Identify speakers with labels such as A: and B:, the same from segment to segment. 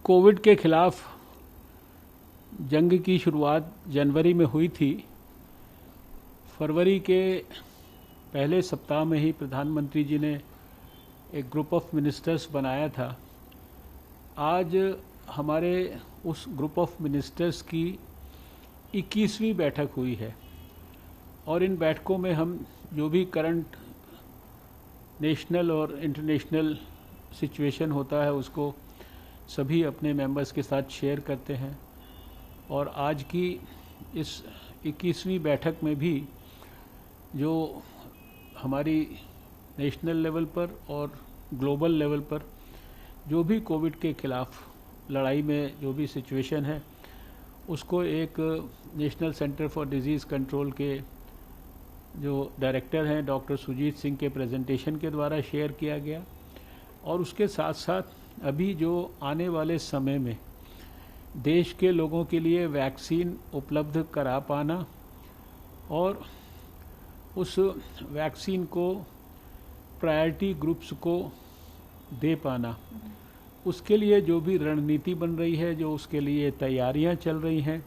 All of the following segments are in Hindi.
A: कोविड के खिलाफ जंग की शुरुआत जनवरी में हुई थी। फरवरी के पहले सप्ताह में ही प्रधानमंत्री जी ने एक ग्रुप ऑफ मिनिस्टर्स बनाया था। आज हमारे उस ग्रुप ऑफ मिनिस्टर्स की 21वीं बैठक हुई है और इन बैठकों में हम जो भी करंट नेशनल और इंटरनेशनल सिचुएशन होता है उसको सभी अपने मेंबर्स के साथ शेयर करते हैं। और आज की इस 21वीं बैठक में भी जो हमारी नेशनल लेवल पर और ग्लोबल लेवल पर जो भी कोविड के खिलाफ लड़ाई में जो भी सिचुएशन है उसको एक national centre for disease control के जो डायरेक्टर हैं डॉक्टर सुजीत सिंह के प्रेजेंटेशन के द्वारा शेयर किया गया। और उसके साथ साथ अभी जो आने वाले समय में देश के लोगों के लिए वैक्सीन उपलब्ध करा पाना और उस वैक्सीन को प्रायोरिटी ग्रुप्स को दे पाना, उसके लिए जो भी रणनीति बन रही है, जो उसके लिए तैयारियां चल रही हैं,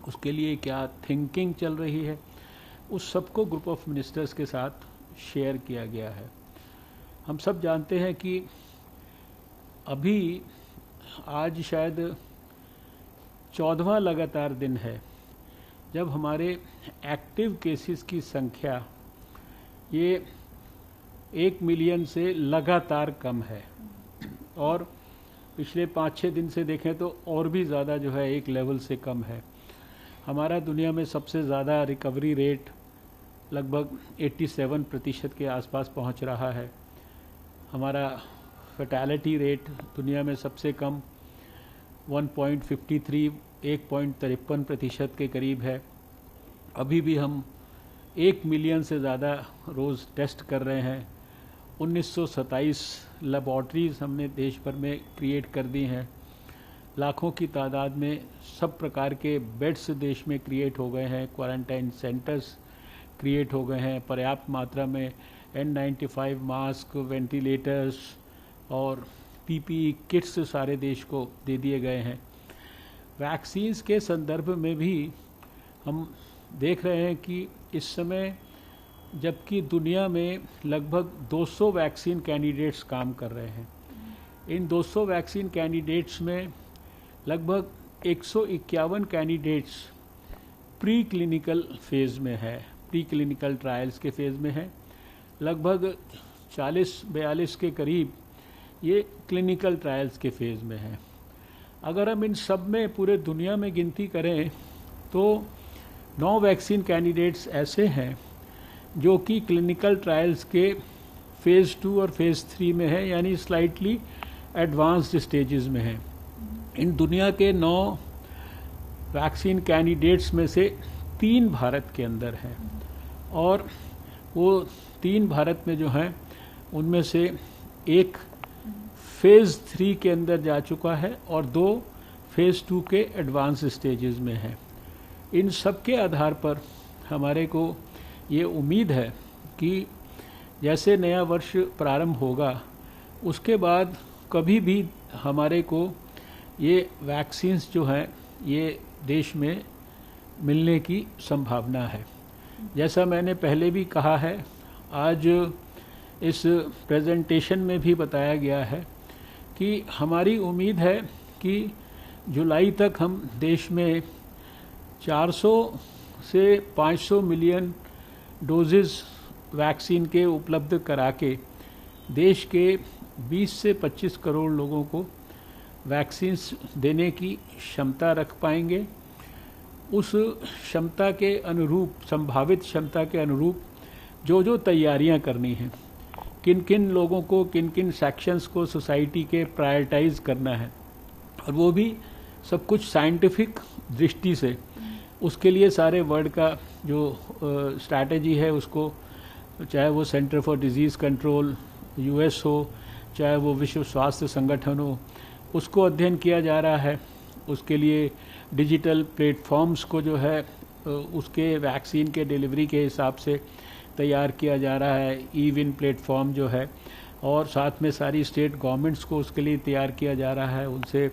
A: उसके लिए क्या थिंकिंग चल रही है, उस सबको ग्रुप ऑफ मिनिस्टर्स के साथ शेयर किया गया है। हम सब जानते हैं कि अभी आज शायद 14वां लगातार दिन है जब हमारे एक्टिव केसेस की संख्या ये 1 मिलियन से लगातार कम है और पिछले 5-6 दिन से देखें तो और भी ज़्यादा जो है एक लेवल से कम है। हमारा दुनिया में सबसे ज़्यादा रिकवरी रेट लगभग 87% के आसपास पहुंच रहा है। हमारा फैटेलिटी रेट दुनिया में सबसे कम 1.53 1.53% के करीब है। अभी भी हम 1 मिलियन से ज़्यादा रोज़ टेस्ट कर रहे हैं। 1927 लेबॉर्ट्रीज़ हमने देश भर में क्रिएट कर दी हैं। लाखों की तादाद में सब प्रकार के बेड्स देश में क्रिएट हो गए हैं। क्वारंटाइन सेंटर्स क्रिएट हो गए हैं। पर्याप्त मात्रा में N95 मास्क, वेंटिलेटर्स और PPE किट्स सारे देश को दे दिए गए हैं। वैक्सीन्स के संदर्भ में भी हम देख रहे हैं कि इस समय जबकि दुनिया में लगभग 200 वैक्सीन कैंडिडेट्स काम कर रहे हैं, इन 200 वैक्सीन कैंडिडेट्स में लगभग 151 कैंडिडेट्स प्री क्लिनिकल फेज़ में है, प्री क्लिनिकल ट्रायल्स के फेज़ में है। लगभग 40-42 के करीब ये क्लिनिकल ट्रायल्स के फेज़ में है। अगर हम इन सब में पूरे दुनिया में गिनती करें तो 9 वैक्सीन कैंडिडेट्स ऐसे हैं जो कि क्लिनिकल ट्रायल्स के फेज़ 2 और फेज़ 3 में है, यानी स्लाइटली एडवांस्ड स्टेजेस में है। इन दुनिया के 9 वैक्सीन कैंडिडेट्स में से 3 भारत के अंदर हैं और वो 3 भारत में जो हैं उनमें से एक फेज़ 3 के अंदर जा चुका है और 2 फेज़ 2 के एडवांस स्टेजेस में है। इन सब के आधार पर हमारे को ये उम्मीद है कि जैसे नया वर्ष प्रारंभ होगा उसके बाद कभी भी हमारे को ये वैक्सीन्स जो हैं ये देश में मिलने की संभावना है। जैसा मैंने पहले भी कहा है, आज इस प्रेजेंटेशन में भी बताया गया है कि हमारी उम्मीद है कि जुलाई तक हम देश में 400 से 500 मिलियन डोजेस वैक्सीन के उपलब्ध करा के देश के 20 से 25 करोड़ लोगों को वैक्सीन्स देने की क्षमता रख पाएंगे। उस क्षमता के अनुरूप, संभावित क्षमता के अनुरूप जो जो तैयारियां करनी हैं, किन किन लोगों को, किन किन सेक्शंस को सोसाइटी के प्रायोरिटाइज करना है और वो भी सब कुछ साइंटिफिक दृष्टि से, उसके लिए सारे वर्ल्ड का जो स्ट्रैटेजी है उसको, चाहे वो centre for disease control US हो, चाहे वो विश्व स्वास्थ्य संगठन हो, उसको अध्ययन किया जा रहा है। उसके लिए डिजिटल प्लेटफॉर्म्स को जो है उसके वैक्सीन के डिलीवरी के हिसाब से तैयार किया जा रहा है। ई-विन प्लेटफॉर्म जो है और साथ में सारी स्टेट गवर्नमेंट्स को उसके लिए तैयार किया जा रहा है, उनसे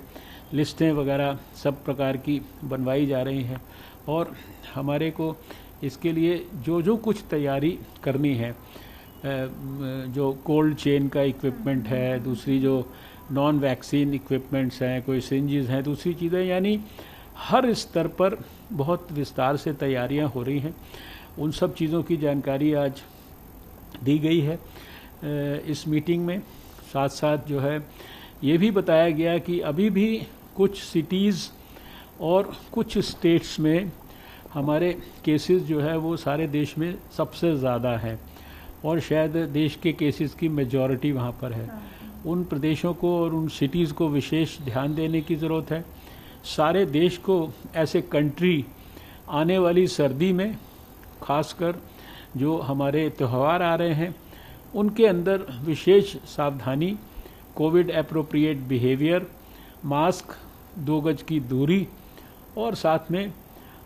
A: लिस्टें वगैरह सब प्रकार की बनवाई जा रही हैं। और हमारे को इसके लिए जो जो कुछ तैयारी करनी है, जो कोल्ड चेन का इक्विपमेंट है, दूसरी जो नॉन वैक्सीन इक्विपमेंट्स हैं, कोई सिरिंजेस हैं, दूसरी चीज़ें, यानी हर स्तर पर बहुत विस्तार से तैयारियां हो रही हैं। उन सब चीज़ों की जानकारी आज दी गई है इस मीटिंग में। साथ साथ जो है ये भी बताया गया कि अभी भी कुछ सिटीज़ और कुछ स्टेट्स में हमारे केसेस जो है वो सारे देश में सबसे ज़्यादा है और शायद देश के केसेस की मेजॉरिटी वहाँ पर है। उन प्रदेशों को और उन सिटीज़ को विशेष ध्यान देने की ज़रूरत है। सारे देश को ऐसे कंट्री आने वाली सर्दी में, खासकर जो हमारे त्यौहार आ रहे हैं उनके अंदर विशेष सावधानी, कोविड एप्रोप्रिएट बिहेवियर, मास्क, 2 गज की दूरी और साथ में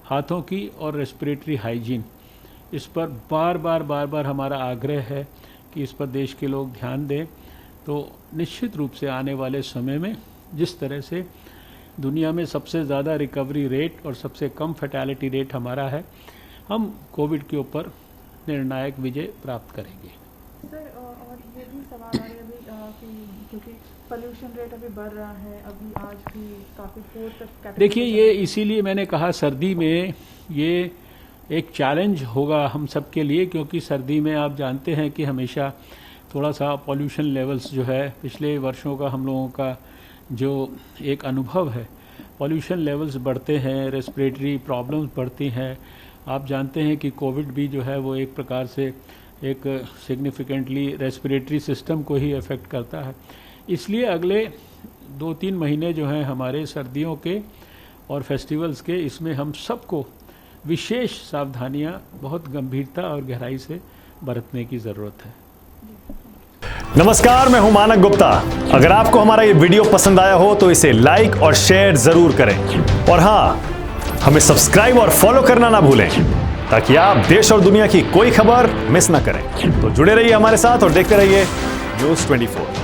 A: हाथों की और रेस्पिरेटरी हाइजीन, इस पर बार बार हमारा आग्रह है कि इस पर देश के लोग ध्यान दें। तो निश्चित रूप से आने वाले समय में जिस तरह से दुनिया में सबसे ज़्यादा रिकवरी रेट और सबसे कम फैटेलिटी रेट हमारा है, हम कोविड के ऊपर निर्णायक विजय प्राप्त करेंगे।
B: सर, और ये भी सवाल आ रहा है अभी कि क्योंकि पोल्यूशन रेट अभी बढ़ रहा है, अभी आज भी काफ़ी 4 तक।
A: देखिए, ये इसीलिए मैंने कहा सर्दी में ये एक चैलेंज होगा हम सब के लिए, क्योंकि सर्दी में आप जानते हैं कि हमेशा थोड़ा सा पॉल्यूशन लेवल्स जो है, पिछले वर्षों का हम लोगों का जो एक अनुभव है, पॉल्यूशन लेवल्स बढ़ते हैं, रेस्पिरेटरी प्रॉब्लम्स बढ़ती हैं। आप जानते हैं कि कोविड भी जो है वो एक प्रकार से एक सिग्निफिकेंटली रेस्पिरेटरी सिस्टम को ही अफेक्ट करता है। इसलिए अगले 2-3 महीने जो हैं हमारे सर्दियों के और फेस्टिवल्स के, इसमें हम सबको विशेष सावधानियां बहुत गंभीरता और गहराई से बरतने की ज़रूरत है।
C: नमस्कार, मैं हूं मानक गुप्ता। अगर आपको हमारा ये वीडियो पसंद आया हो तो इसे लाइक और शेयर जरूर करें, और हाँ, हमें सब्सक्राइब और फॉलो करना ना भूलें ताकि आप देश और दुनिया की कोई खबर मिस ना करें। तो जुड़े रहिए हमारे साथ और देखते रहिए न्यूज़ 24।